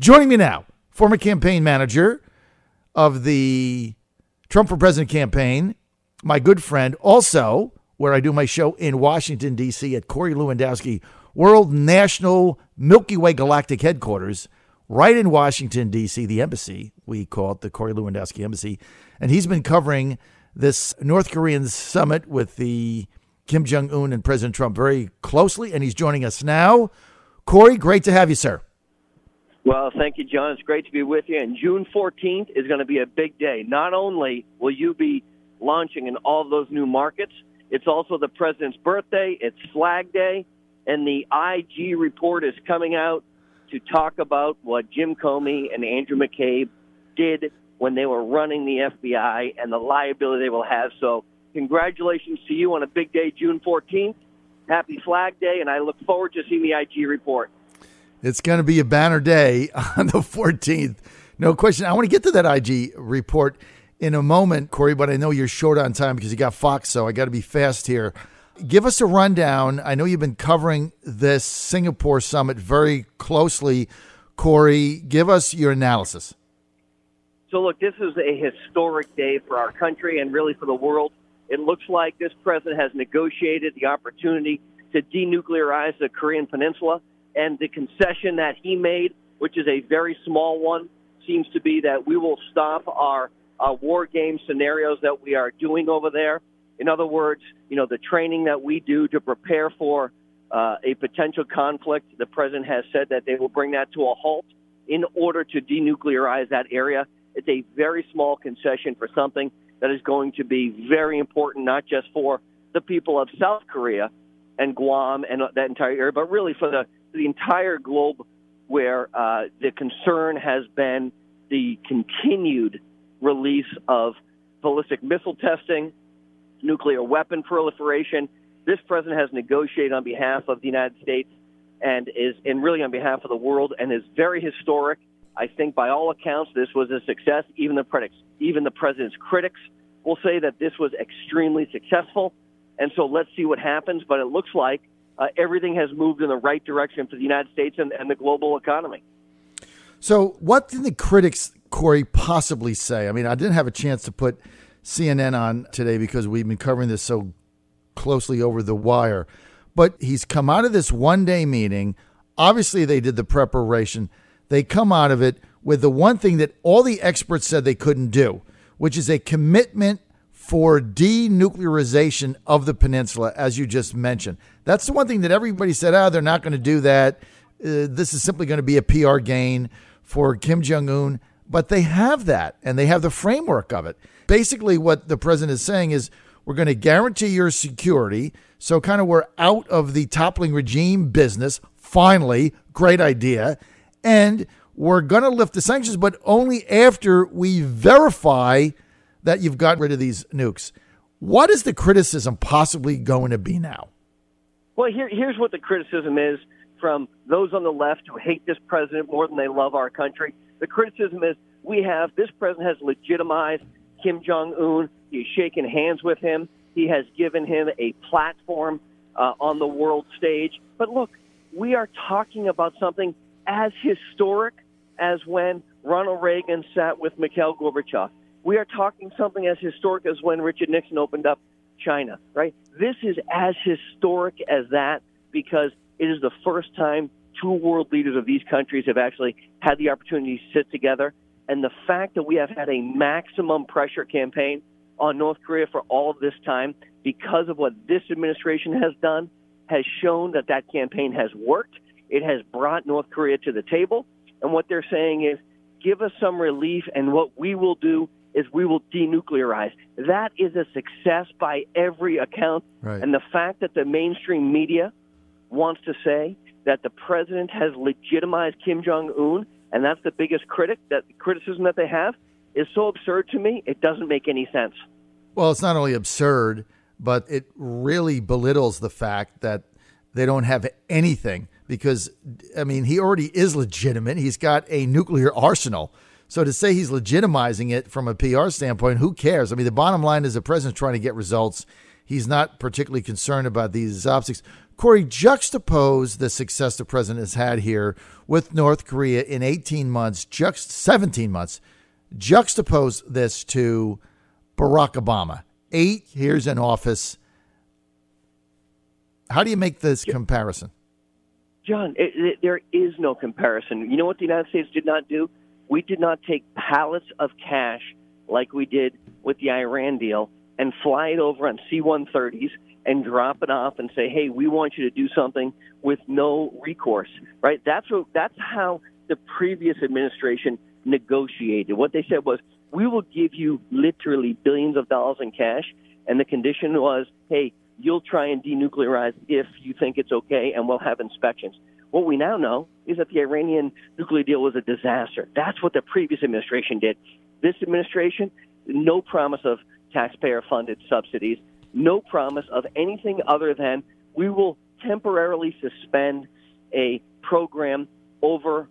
Joining me now, former campaign manager of the Trump for President campaign, my good friend, also where I do my show in Washington, D.C. at Corey Lewandowski World National Milky Way Galactic Headquarters, right in Washington, D.C., the embassy. We call it the Corey Lewandowski Embassy. And he's been covering this North Korean summit with the Kim Jong-un and President Trump very closely, and he's joining us now. Corey, great to have you, sir. Well, thank you, John. It's great to be with you. And June 14th is going to be a big day. Not only will you be launching in all of those new markets, it's also the president's birthday, it's Flag Day, and the IG report is coming out to talk about what Jim Comey and Andrew McCabe did when they were running the FBI and the liability they will have. So congratulations to you on a big day, June 14th. Happy Flag Day, and I look forward to seeing the IG report. It's going to be a banner day on the 14th. No question. I want to get to that IG report in a moment, Corey, but I know you're short on time because you got Fox, so I got to be fast here. Give us a rundown. I know you've been covering this Singapore summit very closely. Corey, give us your analysis. So, look, this is a historic day for our country and really for the world. It looks like this president has negotiated the opportunity to denuclearize the Korean Peninsula, and the concession that he made, which is a very small one, seems to be that we will stop our war game scenarios that we are doing over there. In other words, the training that we do to prepare for a potential conflict, the president has said that they will bring that to a halt in order to denuclearize that area. It's a very small concession for something that is going to be very important, not just for the people of South Korea and Guam and that entire area, but really for the entire globe, where the concern has been the continued release of ballistic missile testing, nuclear weapon proliferation. This president has negotiated on behalf of the United States and really on behalf of the world, and is very historic. I think by all accounts this was a success. Even the president's critics will say that this was extremely successful. And so let's see what happens. But it looks like everything has moved in the right direction for the United States and the global economy. So what did the critics, Corey, possibly say? I mean, I didn't have a chance to put CNN on today because we've been covering this so closely over the wire. But he's come out of this one-day meeting. Obviously, they did the preparation. They come out of it with the one thing that all the experts said they couldn't do, which is a commitment for denuclearization of the peninsula, as you just mentioned. That's the one thing that everybody said, they're not going to do that. This is simply going to be a PR gain for Kim Jong-un. But they have that, and they have the framework of it. Basically, what the president is saying is, we're going to guarantee your security. So kind of we're out of the toppling regime business. Finally, great idea. And we're going to lift the sanctions, but only after we verify that you've gotten rid of these nukes. What is the criticism possibly going to be now? Well, here's what the criticism is from those on the left who hate this president more than they love our country. The criticism is this president has legitimized Kim Jong-un. He's shaken hands with him. He has given him a platform on the world stage. But look, we are talking about something as historic as when Ronald Reagan sat with Mikhail Gorbachev. We are talking something as historic as when Richard Nixon opened up China, right? This is as historic as that because it is the first time two world leaders of these countries have actually had the opportunity to sit together. And the fact that we have had a maximum pressure campaign on North Korea for all of this time because of what this administration has done has shown that campaign has worked. It has brought North Korea to the table. And what they're saying is, give us some relief, and what we will do is we will denuclearize. That is a success by every account. Right. And the fact that the mainstream media wants to say that the president has legitimized Kim Jong-un, and that's the biggest criticism that they have, is so absurd to me, it doesn't make any sense. Well, it's not only absurd, but it really belittles the fact that they don't have anything because, I mean, he already is legitimate. He's got a nuclear arsenal. So to say he's legitimizing it from a PR standpoint, who cares? I mean, the bottom line is the president's trying to get results. He's not particularly concerned about these optics. Corey, juxtapose the success the president has had here with North Korea in 18 months, 17 months. Juxtapose this to Barack Obama, 8 years in office. How do you make this comparison? John, there is no comparison. You know what the United States did not do? We did not take pallets of cash like we did with the Iran deal and fly it over on C-130s and drop it off and say, hey, we want you to do something with no recourse, right? That's how the previous administration negotiated. What they said was, we will give you literally billions of dollars in cash, and the condition was, hey, you'll try and denuclearize if you think it's okay, and we'll have inspections. What we now know is that the Iranian nuclear deal was a disaster. That's what the previous administration did. This administration, no promise of taxpayer-funded subsidies, no promise of anything other than we will temporarily suspend a program over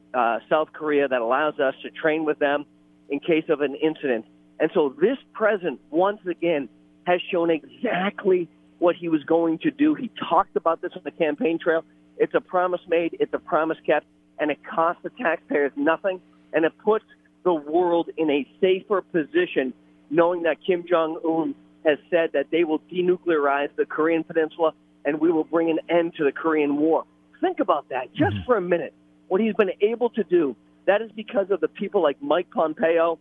South Korea that allows us to train with them in case of an incident. And so this president, once again, has shown exactly what he was going to do. He talked about this on the campaign trail. It's a promise made, it's a promise kept, and it costs the taxpayers nothing, and it puts the world in a safer position knowing that Kim Jong-un has said that they will denuclearize the Korean Peninsula and we will bring an end to the Korean War. Think about that just for a minute. What he's been able to do, that is because of the people like Mike Pompeo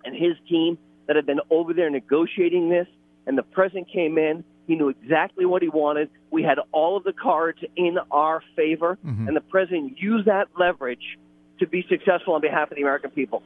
and his team that have been over there negotiating this, and the president came in. He knew exactly what he wanted. We had all of the cards in our favor, and the president used that leverage to be successful on behalf of the American people.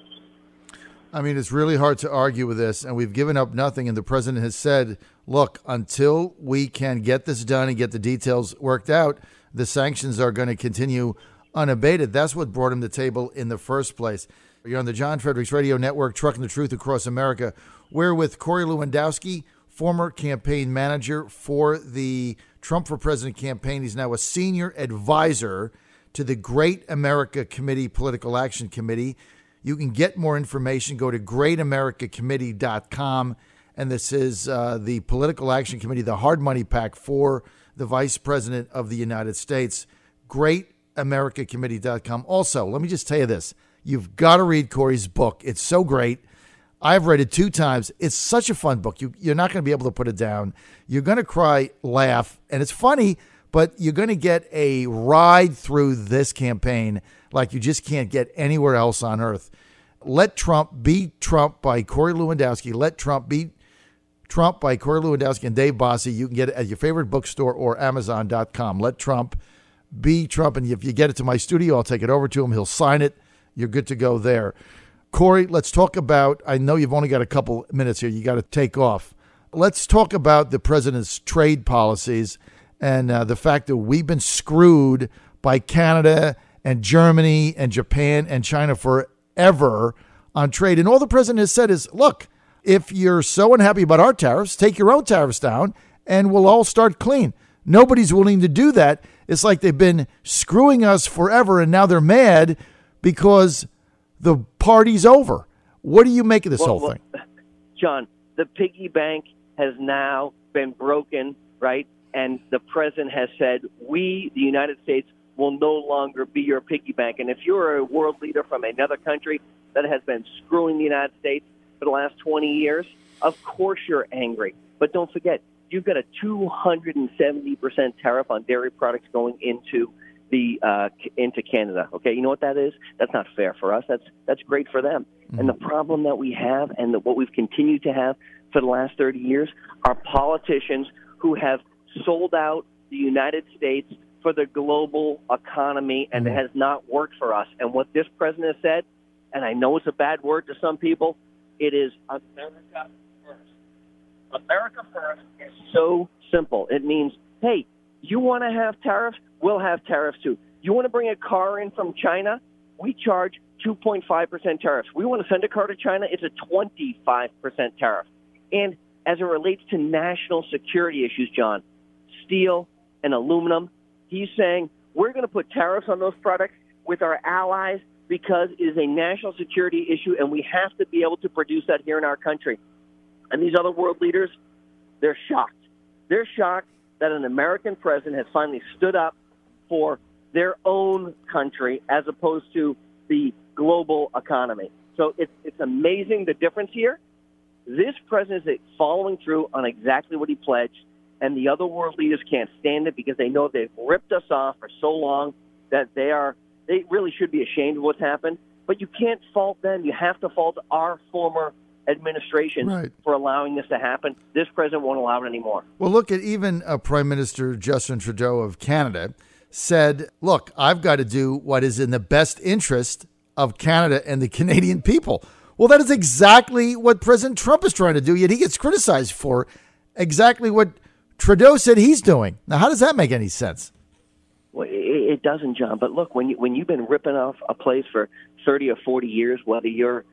I mean, it's really hard to argue with this, and we've given up nothing. And the president has said, look, until we can get this done and get the details worked out, the sanctions are going to continue unabated. That's what brought him to the table in the first place. You're on the John Fredericks Radio Network, trucking the truth across America. We're with Corey Lewandowski, former campaign manager for the Trump for President campaign. He's now a senior advisor to the Great America Committee Political Action Committee. You can get more information. Go to greatamericacommittee.com. And this is the Political Action Committee, the hard money pack for the Vice President of the United States. greatamericacommittee.com. Also, let me just tell you this. You've got to read Corey's book. It's so great. I've read it 2 times. It's such a fun book. You're not going to be able to put it down. You're going to cry, laugh, and it's funny, but you're going to get a ride through this campaign like you just can't get anywhere else on earth. Let Trump Be Trump by Corey Lewandowski. Let Trump Be Trump by Corey Lewandowski and Dave Bossie. You can get it at your favorite bookstore or Amazon.com. Let Trump Be Trump. And if you get it to my studio, I'll take it over to him. He'll sign it. You're good to go there. Corey, let's talk about, I know you've only got a couple minutes here. You got to take off. Let's talk about the president's trade policies and the fact that we've been screwed by Canada and Germany and Japan and China forever on trade. And all the president has said is, look, if you're so unhappy about our tariffs, take your own tariffs down and we'll all start clean. Nobody's willing to do that. It's like they've been screwing us forever and now they're mad because the party's over. What do you make of this whole thing? John, the piggy bank has now been broken, right? And the president has said, we, the United States, will no longer be your piggy bank. And if you're a world leader from another country that has been screwing the United States for the last 20 years, of course you're angry. But don't forget, you've got a 270% tariff on dairy products going into Canada. Okay, you know what that is? That's not fair for us. That's great for them. And the problem that we have and what we've continued to have for the last 30 years are politicians who have sold out the United States for the global economy, and it has not worked for us. And what this president has said, and I know it's a bad word to some people, it is America first. America first is so simple. It means, hey, you want to have tariffs? We'll have tariffs too. You want to bring a car in from China? We charge 2.5% tariffs. We want to send a car to China? It's a 25% tariff. And as it relates to national security issues, John, steel and aluminum, he's saying we're going to put tariffs on those products with our allies because it is a national security issue and we have to be able to produce that here in our country. And these other world leaders, they're shocked. They're shocked that an American president has finally stood up for their own country as opposed to the global economy. So it's amazing the difference here. This president is following through on exactly what he pledged, and the other world leaders can't stand it because they know they've ripped us off for so long that they really should be ashamed of what's happened. But you can't fault them. You have to fault our former administration for allowing this to happen. This president won't allow it anymore. Well, look at even Prime Minister Justin Trudeau of Canada said, look, I've got to do what is in the best interest of Canada and the Canadian people. Well, that is exactly what President Trump is trying to do, yet he gets criticized for exactly what Trudeau said he's doing. Now, how does that make any sense? Well, it doesn't, John. But look, when you've been ripping off a place for 30 or 40 years, whether you're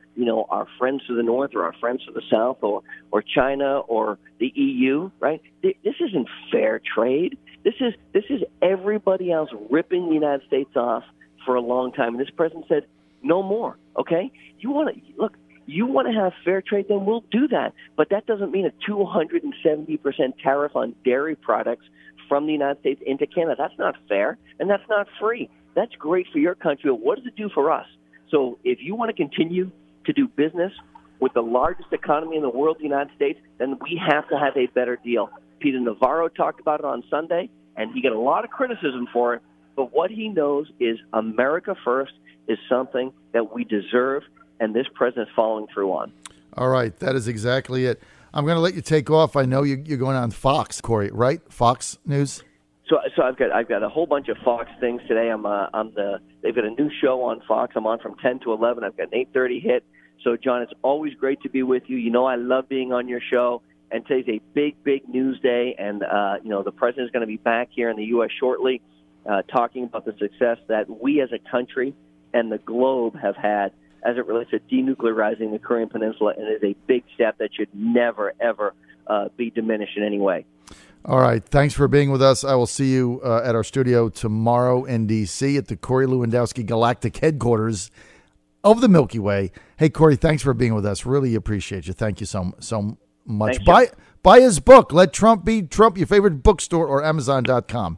our friends to the north or our friends to the south or China or the EU, right? This isn't fair trade. This is everybody else ripping the United States off for a long time. And this president said, no more, okay? You want to have fair trade, then we'll do that. But that doesn't mean a 270% tariff on dairy products from the United States into Canada. That's not fair, and that's not free. That's great for your country, but what does it do for us? So if you want to continue to do business with the largest economy in the world, the United States, then we have to have a better deal. Peter Navarro talked about it on Sunday, and he got a lot of criticism for it, but what he knows is America first is something that we deserve, and this president is following through on. All right, that is exactly it. I'm going to let you take off. I know you're going on Fox, Corey, right? Fox News? So I've got a whole bunch of Fox things today. They've got a new show on Fox. I'm on from 10 to 11. I've got an 8:30 hit. So, John, it's always great to be with you. You know I love being on your show. And today's a big, big news day. And, the president is going to be back here in the U.S. shortly talking about the success that we as a country and the globe have had as it relates to denuclearizing the Korean Peninsula. And it is a big step that should never, ever be diminished in any way. All right. Thanks for being with us. I will see you at our studio tomorrow in D.C. at the Corey Lewandowski Galactic Headquarters of the Milky Way. Hey, Corey, thanks for being with us. Really appreciate you. Thank you so much. Thanks, buy his book, Let Trump Be Trump, your favorite bookstore or Amazon.com.